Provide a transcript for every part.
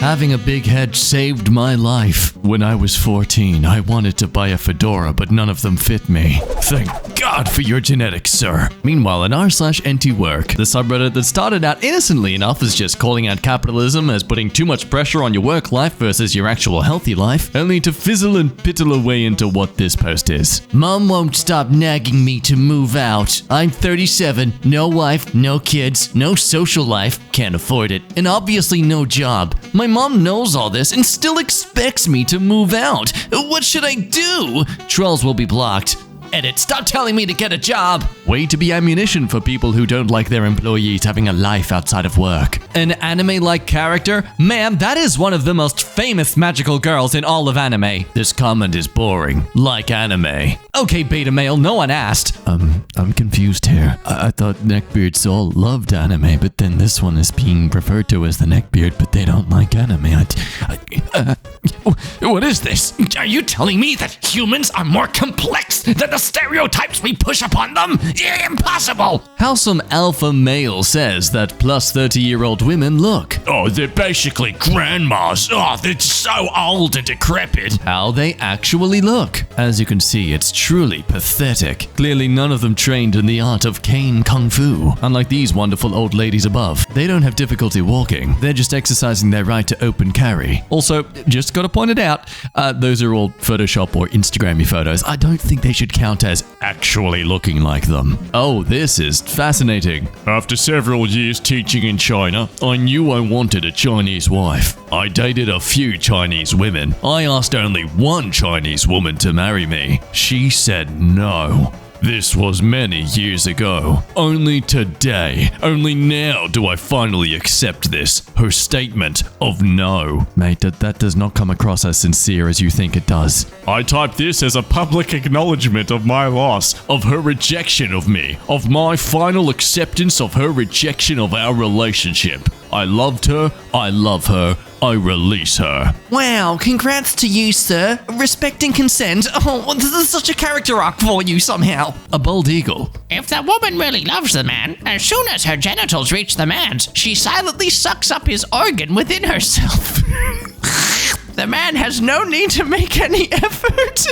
Having a big head saved my life. When I was 14, I wanted to buy a fedora, but none of them fit me. Thank God for your genetics, sir. Meanwhile, in r/NTWork, the subreddit that started out innocently enough as just calling out capitalism as putting too much pressure on your work life versus your actual healthy life, only to fizzle and piddle away into what this post is. Mom won't stop nagging me to move out. I'm 37, no wife, no kids, no social life, can't afford it, and obviously no job. My mom knows all this and still expects me to move out. What should I do? Trolls will be blocked. Edit, stop telling me to get a job. Way to be ammunition for people who don't like their employees having a life outside of work. An anime-like character? Man, that is one of the most famous magical girls in all of anime. This comment is boring. Like anime. Okay, beta male, no one asked. I'm confused here. I thought neckbeards all loved anime, but then this one is being referred to as the neckbeard, but they don't like anime. What is this? Are you telling me that humans are more complex than the stereotypes we push upon them? Impossible! How some alpha male says that plus 30-year-old women look. Oh, they're basically grandmas. Oh, they're so old and decrepit. How they actually look. As you can see, it's truly pathetic. Clearly none of them trained in the art of cane kung fu. Unlike these wonderful old ladies above, they don't have difficulty walking. They're just exercising their right to open carry. Also, just gotta point it out, those are all Photoshop or Instagram-y photos. I don't think they should count as actually looking like them. Oh, this is fascinating. After several years teaching in China, I knew I wanted a Chinese wife. I dated a few Chinese women. I asked only one Chinese woman to marry me. She said no. This was many years ago. Only today, only now do I finally accept this, her statement of no. Mate, that does not come across as sincere as you think it does. I type this as a public acknowledgement of my loss, of her rejection of me, of my final acceptance of her rejection of our relationship. I loved her, I love her, I release her. Wow, congrats to you, sir. Respecting consent. Oh, this is such a character arc for you somehow. A bald eagle. If the woman really loves the man, as soon as her genitals reach the man's, she silently sucks up his organ within herself. The man has no need to make any effort.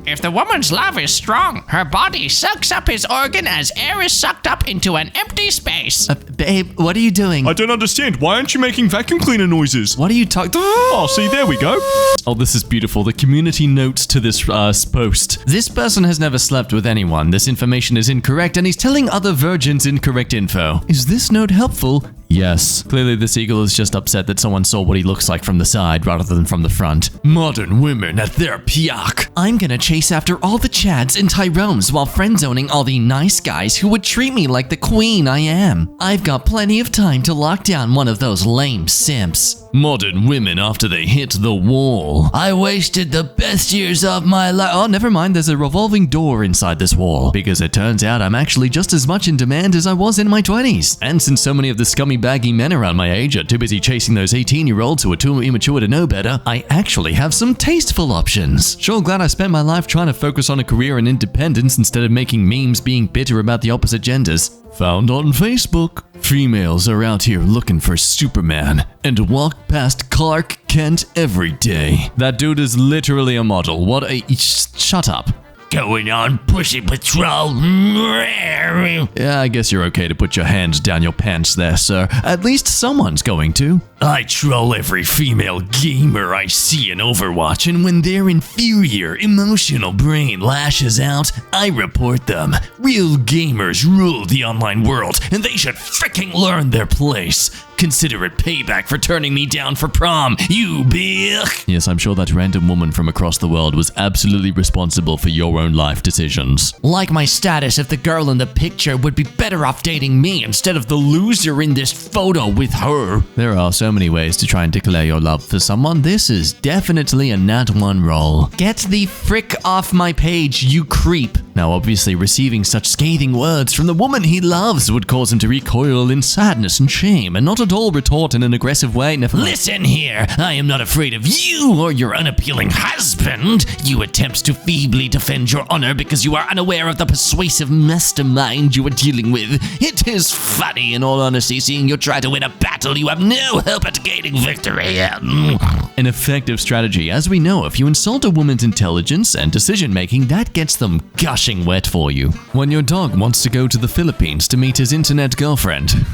If the woman's love is strong, her body sucks up his organ as air is sucked up into an empty space. Babe, what are you doing? I don't understand. Why aren't you making vacuum cleaner noises? What are you talking? Oh, see, there we go. Oh, this is beautiful. The community notes to this post. This person has never slept with anyone. This information is incorrect, and he's telling other virgins incorrect info. Is this note helpful? Yes. Clearly, this eagle is just upset that someone saw what he looks like from the side rather than from the front. Modern women at their peak. I'm gonna chase after all the Chads and Tyrones while friend-zoning all the nice guys who would treat me like the queen I am. I've got plenty of time to lock down one of those lame simps. Modern women after they hit the wall. I wasted the best years of my life. Oh, never mind. There's a revolving door inside this wall. Because it turns out I'm actually just as much in demand as I was in my 20s. And since so many of the scummy baggy men around my age are too busy chasing those 18-year-olds who are too immature to know better, I actually have some tasteful options. Sure glad I spent my life trying to focus on a career in independence instead of making memes being bitter about the opposite genders. Found on Facebook. Females are out here looking for Superman and walk past Clark Kent every day. That dude is literally a model. What a... Shut up. Going on Pussy Patrol. Yeah, I guess you're okay to put your hands down your pants there, sir. At least someone's going to. I troll every female gamer I see in Overwatch, and when their inferior emotional brain lashes out, I report them. Real gamers rule the online world, and they should fricking learn their place. Consider it payback for turning me down for prom, you bitch. Yes, I'm sure that random woman from across the world was absolutely responsible for your own life decisions. Like my status if the girl in the picture would be better off dating me instead of the loser in this photo with her. There are so many ways to try and declare your love for someone. This is definitely a nat 1 roll. Get the frick off my page, you creep. Now, obviously, receiving such scathing words from the woman he loves would cause him to recoil in sadness and shame, and not a not all retort in an aggressive way. Never mind. Listen here, I am not afraid of you or your unappealing husband. You attempt to feebly defend your honor because you are unaware of the persuasive mastermind you are dealing with. It is funny, in all honesty, seeing you try to win a battle you have no hope at gaining victory in. An effective strategy. As we know, if you insult a woman's intelligence and decision-making, that gets them gushing wet for you. When your dog wants to go to the Philippines to meet his internet girlfriend.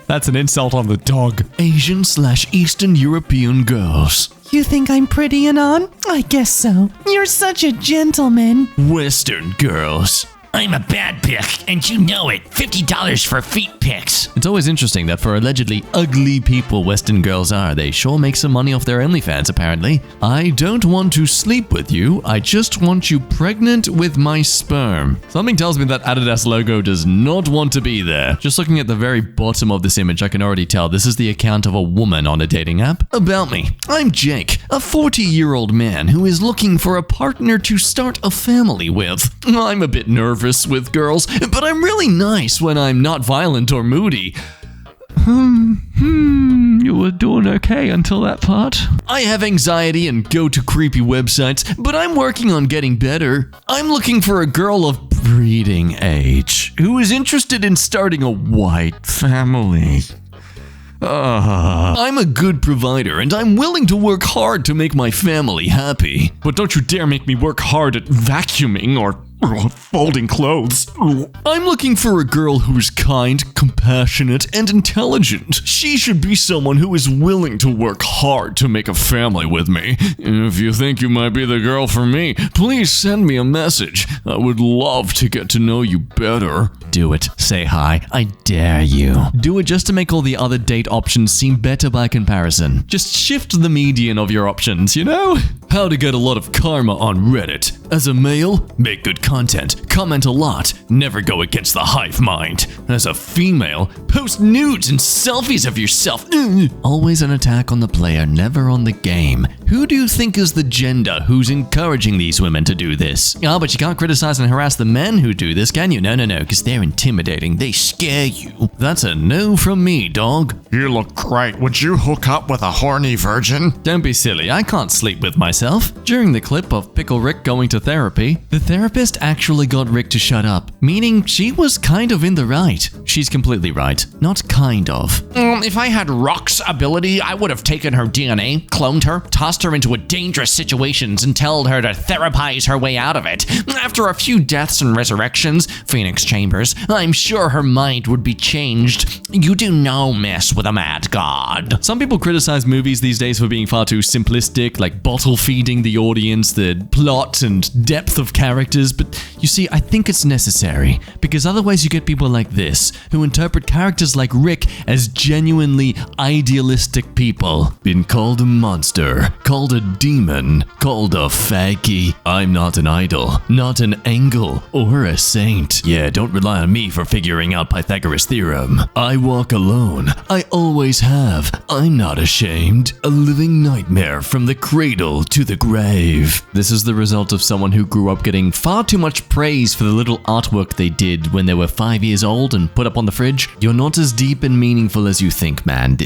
That's an insult on the dog. Asian/Eastern European girls. You think I'm pretty, Anon? I guess so. You're such a gentleman. Western girls. I'm a bad pick, and you know it. $50 for feet pics. It's always interesting that for allegedly ugly people Western girls are, they sure make some money off their OnlyFans, apparently. I don't want to sleep with you, I just want you pregnant with my sperm. Something tells me that Adidas logo does not want to be there. Just looking at the very bottom of this image, I can already tell this is the account of a woman on a dating app. About me. I'm Jake, a 40-year-old man who is looking for a partner to start a family with. I'm a bit nervous with girls, but I'm really nice when I'm not violent or moody. You were doing okay until that part. I have anxiety and go to creepy websites, but I'm working on getting better. I'm looking for a girl of breeding age who is interested in starting a white family. I'm a good provider and I'm willing to work hard to make my family happy. But don't you dare make me work hard at vacuuming or folding clothes. I'm looking for a girl who's kind, compassionate, and intelligent. She should be someone who is willing to work hard to make a family with me. If you think you might be the girl for me, please send me a message. I would love to get to know you better. Do it. Say hi. I dare you. Do it just to make all the other date options seem better by comparison. Just shift the median of your options, you know? How to get a lot of karma on Reddit. As a male, make good content, comment a lot, never go against the hive mind. As a female, post nudes and selfies of yourself. Always an attack on the player, never on the game. Who do you think is the gender who's encouraging these women to do this? Oh, but you can't criticize and harass the men who do this, can you? No, because they're intimidating. They scare you. That's a no from me, dog. You look great. Would you hook up with a horny virgin? Don't be silly. I can't sleep with myself. During the clip of Pickle Rick going to therapy, the therapist actually got Rick to shut up, meaning she was kind of in the right. She's completely right. Not kind of. If I had Rock's ability, I would have taken her DNA, cloned her, tossed her into a dangerous situations and told her to therapize her way out of it. After a few deaths and resurrections, Phoenix Chambers, I'm sure her mind would be changed. You do no mess with a mad god. Some people criticize movies these days for being far too simplistic, like bottle feeding the audience the plot and depth of characters, but you see, I think it's necessary, because otherwise you get people like this, who interpret characters like Rick as genuinely idealistic people. Been called a monster, called a demon, called a faggy. I'm not an idol, not an angel, or a saint. Yeah, don't rely on me for figuring out Pythagoras' theorem. I walk alone. I always have. I'm not ashamed. A living nightmare from the cradle to the grave. This is the result of someone who grew up getting far too much praise for the little artwork they did when they were 5 years old and put up on the fridge. You're not as deep and meaningful as you think, man.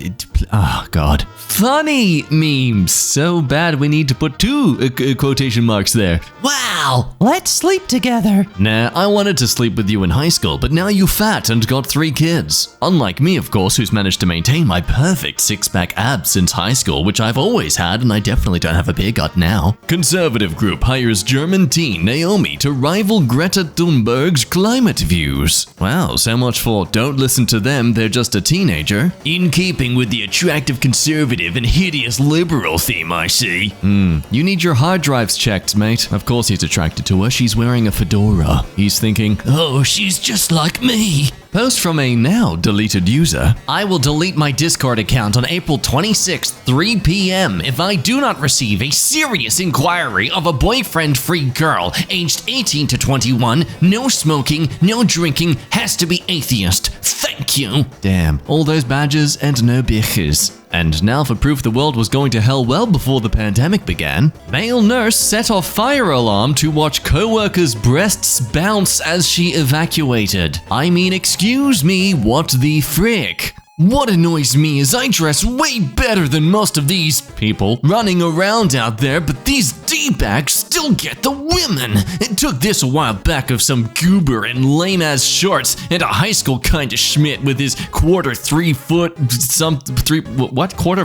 Oh, God. Funny memes. So bad we need to put two quotation marks there. Wow, let's sleep together. Nah, I wanted to sleep with you in high school, but now you fat and got 3 kids. Unlike me, of course, who's managed to maintain my perfect six-pack abs since high school, which I've always had, and I definitely don't have a beer gut now. Conservative group hires German teen Naomi to rival Greta Thunberg's climate views. Wow, so much for don't listen to them, they're just a teenager. In keeping with the attractive conservative and hideous liberal theme, I see. You need your hard drives checked, mate. Of course he's attracted to her, she's wearing a fedora. He's thinking, oh, she's just like me. Post from a now deleted user. I will delete my Discord account on April 26th, 3 p.m. if I do not receive a serious inquiry of a boyfriend-free girl aged 18 to 21, no smoking, no drinking, has to be atheist. Thank you. Damn, all those badges and no bitches. And now for proof the world was going to hell well before the pandemic began. Male nurse set off fire alarm to watch co-worker's breasts bounce as she evacuated. I mean, excuse me, what the frick? What annoys me is I dress way better than most of these people running around out there, but these D-bags still get the women. It took this a while back of some goober in lame-ass shorts and a high school kind of Schmidt with his quarter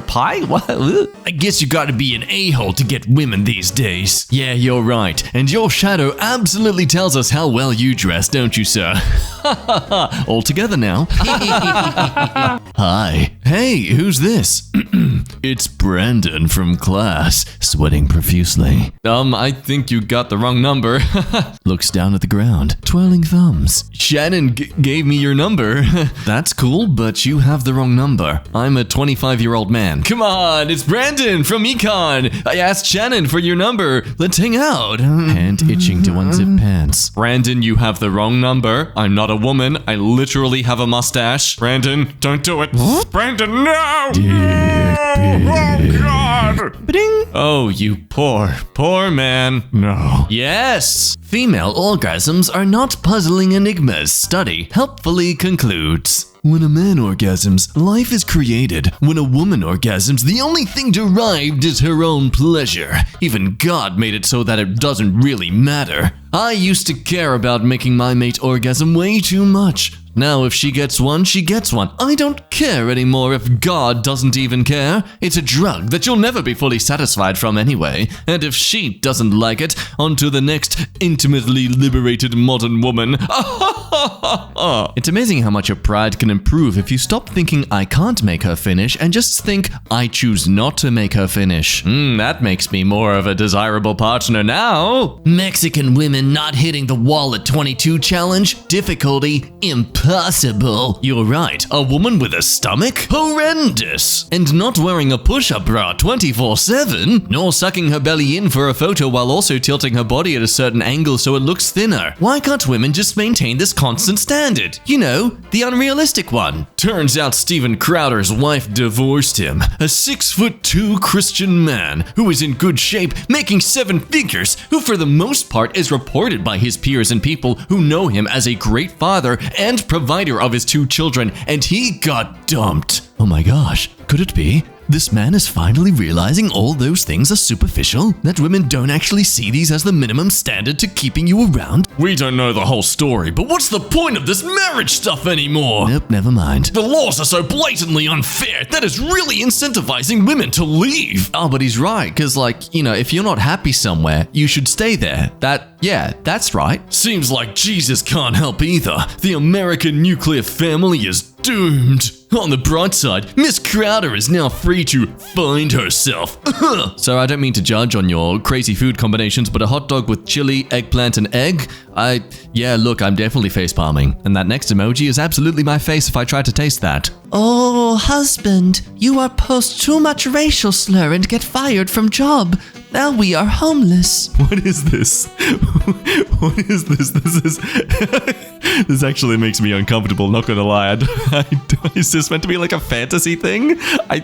pie? What? I guess you gotta be an a-hole to get women these days. Yeah, you're right. And your shadow absolutely tells us how well you dress, don't you, sir? All together now. Hi. Hey, who's this? It's Brandon from class, sweating profusely. I think you got the wrong number. Looks down at the ground, twirling thumbs. Shannon gave me your number. That's cool, but you have the wrong number. I'm a 25-year-old man. Come on, it's Brandon from Econ. I asked Shannon for your number. Let's hang out. Hand itching to unzip pants. Brandon, you have the wrong number. I'm not a woman. I literally have a mustache. Brandon, don't do it. Brandon, no! Oh, God! Ba-ding. Oh, you poor man. No. Yes! Female orgasms are not puzzling enigmas, study helpfully concludes. When a man orgasms, life is created. When a woman orgasms, the only thing derived is her own pleasure. Even God made it so that it doesn't really matter. I used to care about making my mate orgasm way too much. Now if she gets one, she gets one. I don't care anymore if God doesn't even care. It's a drug that you'll never be fully satisfied from anyway. And if she doesn't like it, on to the next intimately liberated modern woman. It's amazing how much your pride can improve if you stop thinking I can't make her finish and just think I choose not to make her finish. That makes me more of a desirable partner now. Mexican women not hitting the wall at 22 challenge. Difficulty impossible. You're right. A woman with a stomach? Horrendous. And not wearing a push-up bra 24/7, nor sucking her belly in for a photo while also tilting her body at a certain angle so it looks thinner. Why can't women just maintain this constant standard? You know, the unrealistic one. Turns out Steven Crowder's wife divorced him. A 6'2" Christian man who is in good shape, making 7 figures, who for the most part is reported by his peers and people who know him as a great father and provider of his 2 children, and he got dumped. Oh my gosh, could it be? This man is finally realizing all those things are superficial? That women don't actually see these as the minimum standard to keeping you around? We don't know the whole story, but what's the point of this marriage stuff anymore? Nope, never mind. The laws are so blatantly unfair that it's really incentivizing women to leave. Oh, but he's right, because if you're not happy somewhere, you should stay there. That's right. Seems like Jesus can't help either. The American nuclear family is doomed. On the bright side, Miss Crowder is now free to find herself. So I don't mean to judge on your crazy food combinations, but a hot dog with chili, eggplant, and egg? Look, I'm definitely facepalming. And that next emoji is absolutely my face if I try to taste that. Oh, husband, you are post too much racial slur and get fired from job. Now we are homeless. What is this? What is this? This actually makes me uncomfortable, not gonna lie. Is this meant to be like a fantasy thing?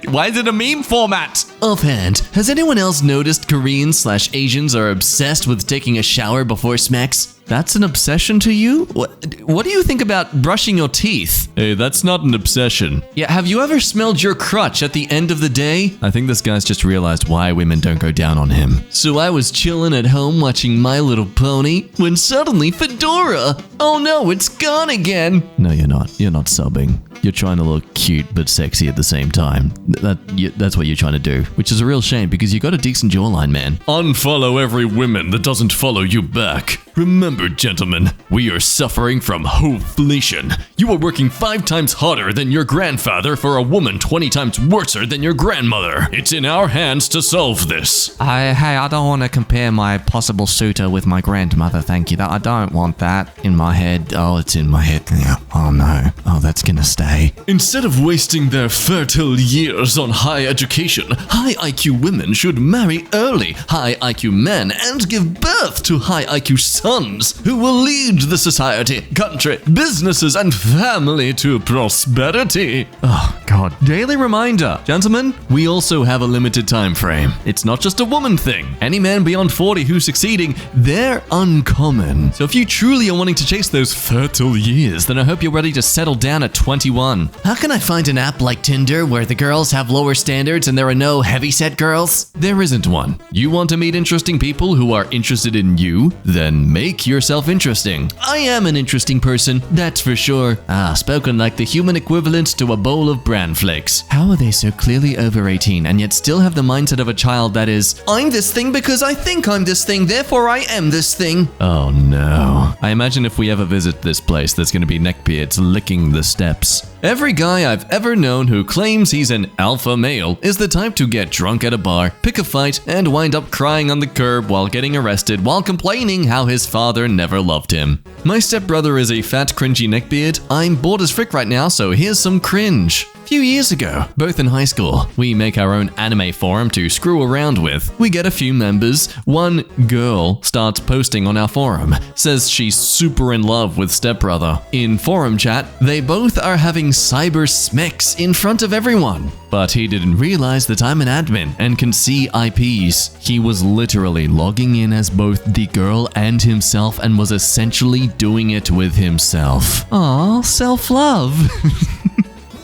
Why is it a meme format? Offhand, has anyone else noticed Koreans/Asians are obsessed with taking a shower before sex? That's an obsession to you? What do you think about brushing your teeth? Hey, that's not an obsession. Yeah, have you ever smelled your crotch at the end of the day? I think this guy's just realized why women don't go down on him. So I was chilling at home watching My Little Pony when suddenly Fedora! Oh no, it's gone again! No, you're not. You're not subbing. You're trying to look cute but sexy at the same time. That's what you're trying to do, which is a real shame because you got a decent jawline, man. Unfollow every woman that doesn't follow you back. Remember, gentlemen, we are suffering from hoflation. You are working 5 times harder than your grandfather for a woman 20 times worser than your grandmother. It's in our hands to solve this. Hey, I don't want to compare my possible suitor with my grandmother, thank you. I don't want that in my head. Oh, it's in my head. Yeah. Oh no. Oh, that's gonna stay. Instead of wasting their fertile years on high education, high IQ women should marry early high IQ men and give birth to high IQ sons who will lead the society, country, businesses, and family to prosperity. Oh, God. Daily reminder. Gentlemen, we also have a limited time frame. It's not just a woman thing. Any man beyond 40 who's succeeding, they're uncommon. So if you truly are wanting to chase those fertile years, then I hope you're ready to settle down at 21. How can I find an app like Tinder where the girls have lower standards and there are no heavyset girls? There isn't one. You want to meet interesting people who are interested in you? Then make yourself interesting. I am an interesting person, that's for sure. Spoken like the human equivalent to a bowl of bran flakes. How are they so clearly over 18 and yet still have the mindset of a child that is, I'm this thing because I think I'm this thing, therefore I am this thing. Oh no. I imagine if we ever visit this place, there's gonna be neckbeards licking the steps. Every guy I've ever known who claims he's an alpha male is the type to get drunk at a bar, pick a fight, and wind up crying on the curb while getting arrested while complaining how his father never loved him. My stepbrother is a fat, cringy neckbeard. I'm bored as frick right now, so here's some cringe. A few years ago, both in high school, we make our own anime forum to screw around with. We get a few members. One girl starts posting on our forum, says she's super in love with stepbrother. In forum chat, they both are having cyber smecks in front of everyone. But he didn't realize that I'm an admin and can see IPs. He was literally logging in as both the girl and himself and was essentially doing it with himself. Aw, self-love.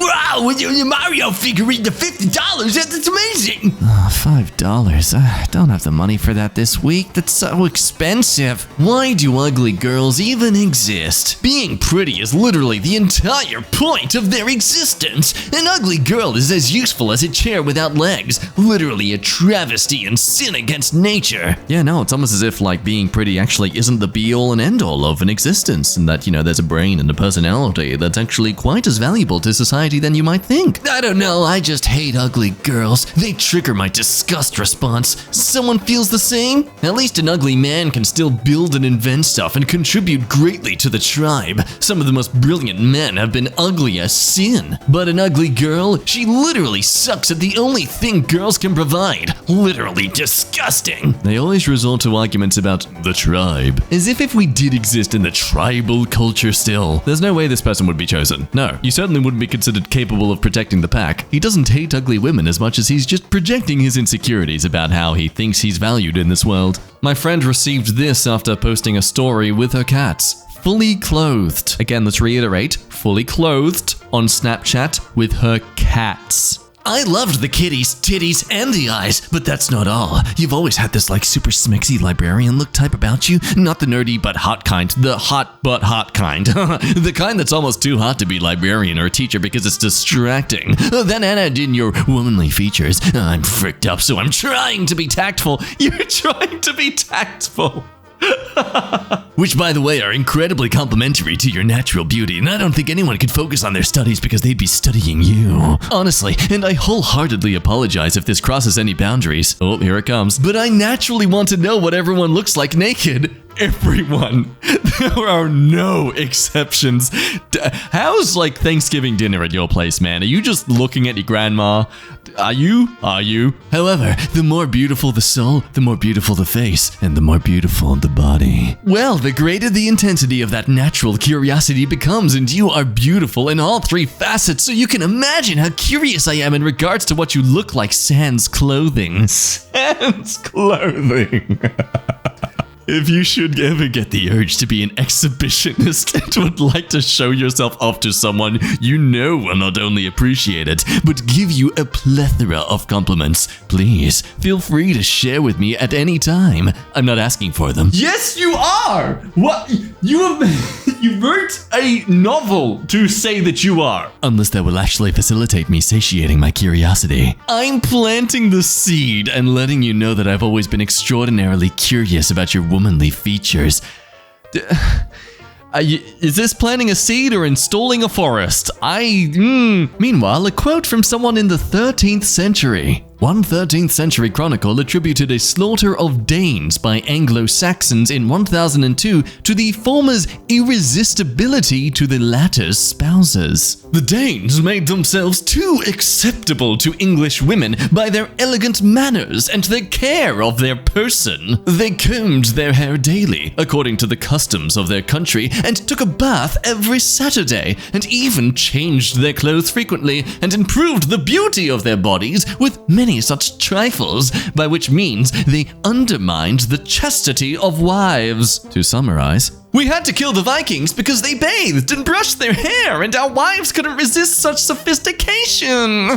Wow, with your Mario figurine to $50, that's amazing! $5. I don't have the money for that this week. That's so expensive. Why do ugly girls even exist? Being pretty is literally the entire point of their existence. An ugly girl is as useful as a chair without legs. Literally a travesty and sin against nature. Yeah, no, it's almost as if like being pretty actually isn't the be-all and end-all of an existence, and that, there's a brain and a personality that's actually quite as valuable to society than you might think. I don't know, I just hate ugly girls. They trigger my disgust response. Someone feels the same? At least an ugly man can still build and invent stuff and contribute greatly to the tribe. Some of the most brilliant men have been ugly as sin. But an ugly girl, she literally sucks at the only thing girls can provide. Literally disgusting. They always resort to arguments about the tribe, as if we did exist in the tribal culture still. There's no way this person would be chosen. No, you certainly wouldn't be considered capable of protecting the pack. He doesn't hate ugly women as much as he's just projecting his insecurities about how he thinks he's valued in this world. My friend received this after posting a story with her cats. Fully clothed. Again, let's reiterate, fully clothed on Snapchat with her cats. I loved the kitties, titties, and the eyes, but that's not all. You've always had this super smexy librarian look type about you. Not the nerdy but hot kind, the hot but hot kind. The kind that's almost too hot to be librarian or a teacher because it's distracting. Then add in your womanly features. I'm fricked up, so I'm trying to be tactful. You're trying to be tactful. Which, by the way, are incredibly complimentary to your natural beauty, and I don't think anyone could focus on their studies because they'd be studying you. Honestly, and I wholeheartedly apologize if this crosses any boundaries. Oh, here it comes. But I naturally want to know what everyone looks like naked. Everyone. There are no exceptions. How's Thanksgiving dinner at your place, man? Are you just looking at your grandma? Are you? However, the more beautiful the soul, the more beautiful the face, and the more beautiful the body. Well, the greater the intensity of that natural curiosity becomes, and you are beautiful in all three facets, so you can imagine how curious I am in regards to what you look like sans clothing. Sans clothing. If you should ever get the urge to be an exhibitionist and would like to show yourself off to someone you know will not only appreciate it, but give you a plethora of compliments, please feel free to share with me at any time. I'm not asking for them. Yes, you are! What? You wrote a novel to say that you are. Unless that will actually facilitate me satiating my curiosity. I'm planting the seed and letting you know that I've always been extraordinarily curious about your womanly features. Is this planting a seed or installing a forest? Meanwhile, a quote from someone in the 13th century. One 13th century chronicle attributed a slaughter of Danes by Anglo-Saxons in 1002 to the former's irresistibility to the latter's spouses. The Danes made themselves too acceptable to English women by their elegant manners and their care of their person. They combed their hair daily, according to the customs of their country, and took a bath every Saturday, and even changed their clothes frequently, and improved the beauty of their bodies with many such trifles, by which means they undermined the chastity of wives. To summarize, We had to kill the Vikings because they bathed and brushed their hair, and our wives couldn't resist such sophistication.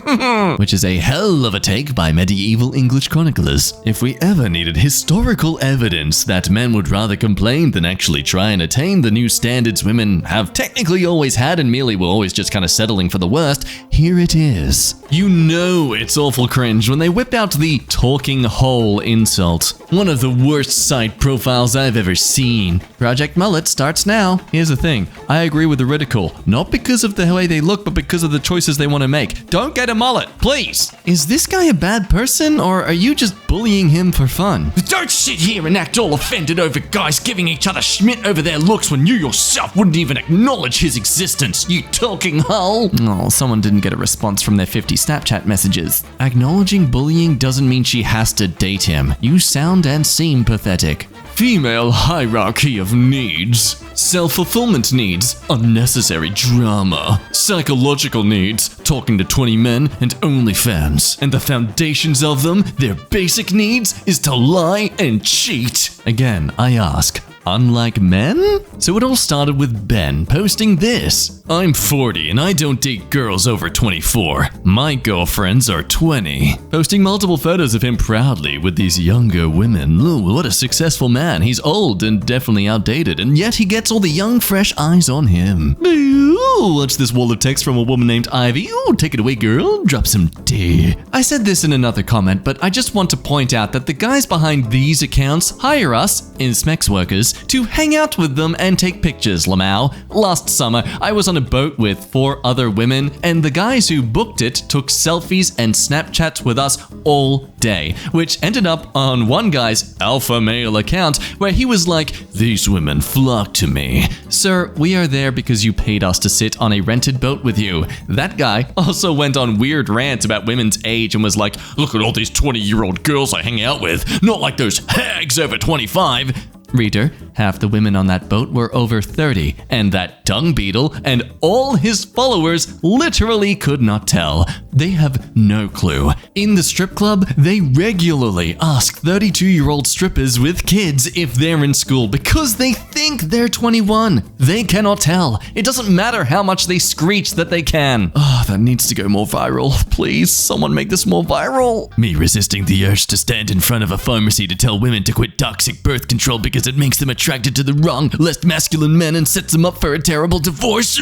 Which is a hell of a take by medieval English chroniclers. If we ever needed historical evidence that men would rather complain than actually try and attain the new standards women have technically always had and merely were always just kind of settling for the worst, here it is. You know it's awful cringe when they whipped out the talking hole insult. One of the worst site profiles I've ever seen. Project Mullet starts now. Here's the thing. I agree with the ridicule. Not because of the way they look, but because of the choices they want to make. Don't get a mullet, please. Is this guy a bad person, or are you just bullying him for fun? Don't sit here and act all offended over guys giving each other schmidt over their looks when you yourself wouldn't even acknowledge his existence, you talking hull. Oh, someone didn't get a response from their 50 Snapchat messages. Acknowledging bullying doesn't mean she has to date him. You sound and seem pathetic. Female hierarchy of needs. Self-fulfillment needs. Unnecessary drama. Psychological needs. Talking to 20 men and OnlyFans. And the foundations of them, their basic needs, is to lie and cheat. Again, I ask, unlike men? So it all started with Ben posting this. I'm 40 and I don't date girls over 24. My girlfriends are 20. Posting multiple photos of him proudly with these younger women. Ooh, what a successful man. He's old and definitely outdated, and yet he gets all the young, fresh eyes on him. Ooh, watch this wall of text from a woman named Ivy. Ooh, take it away, girl. Drop some tea. I said this in another comment, but I just want to point out that the guys behind these accounts hire us, Insmex workers, to hang out with them and take pictures, Lamau. Last summer, I was on a boat with 4 other women, and the guys who booked it took selfies and Snapchats with us all day, which ended up on one guy's alpha male account where he was like, "These women flock to me." Sir, we are there because you paid us to sit on a rented boat with you. That guy also went on weird rants about women's age and was like, "Look at all these 20-year-old girls I hang out with, not like those hags over 25. Reader, half the women on that boat were over 30, and that dung beetle and all his followers literally could not tell. They have no clue. In the strip club, they regularly ask 32-year-old strippers with kids if they're in school because they think they're 21. They cannot tell. It doesn't matter how much they screech that they can. Oh, that needs to go more viral. Please, someone make this more viral. Me resisting the urge to stand in front of a pharmacy to tell women to quit toxic birth control because it makes them attracted to the wrong, less masculine men and sets them up for a terrible divorce.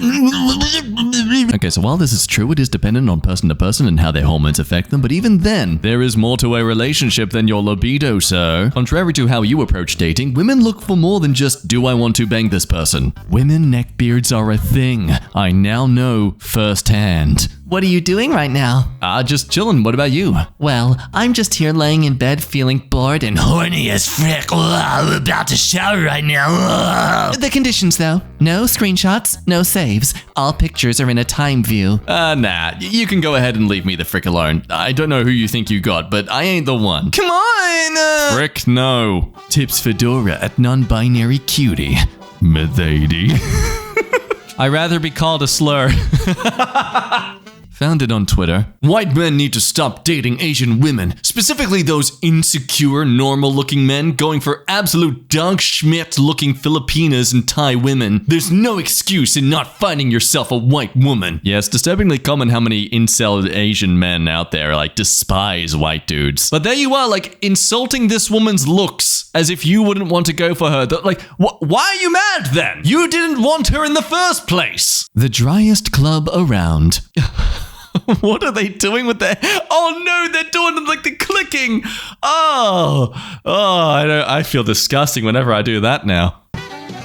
Okay, so while this is true, it is dependent on person to person and how their hormones affect them, but even then, there is more to a relationship than your libido, sir. Contrary to how you approach dating, women look for more than just, do I want to bang this person? Women neckbeards are a thing. I now know firsthand. What are you doing right now? Just chilling. What about you? Well, I'm just here laying in bed feeling bored and Horny as frick. I'm about to shower right now. The conditions though, no screenshots, no saves. All pictures are in a time view. Nah. You can go ahead and leave me the frick alone. I don't know who you think you got, but I ain't the one. Come on! Frick no. Tips Fedora at non-binary cutie. Medady. I'd rather be called a slur. Found it on Twitter. White men need to stop dating Asian women, specifically those insecure, normal-looking men going for absolute dog schmidt-looking Filipinas and Thai women. There's no excuse in not finding yourself a white woman. Yeah, it's disturbingly common how many incel Asian men out there, despise white dudes. But there you are, insulting this woman's looks as if you wouldn't want to go for her. Why are you mad then? You didn't want her in the first place. The driest club around. What are they doing with their... Oh no, they're doing the clicking. I feel disgusting whenever I do that now.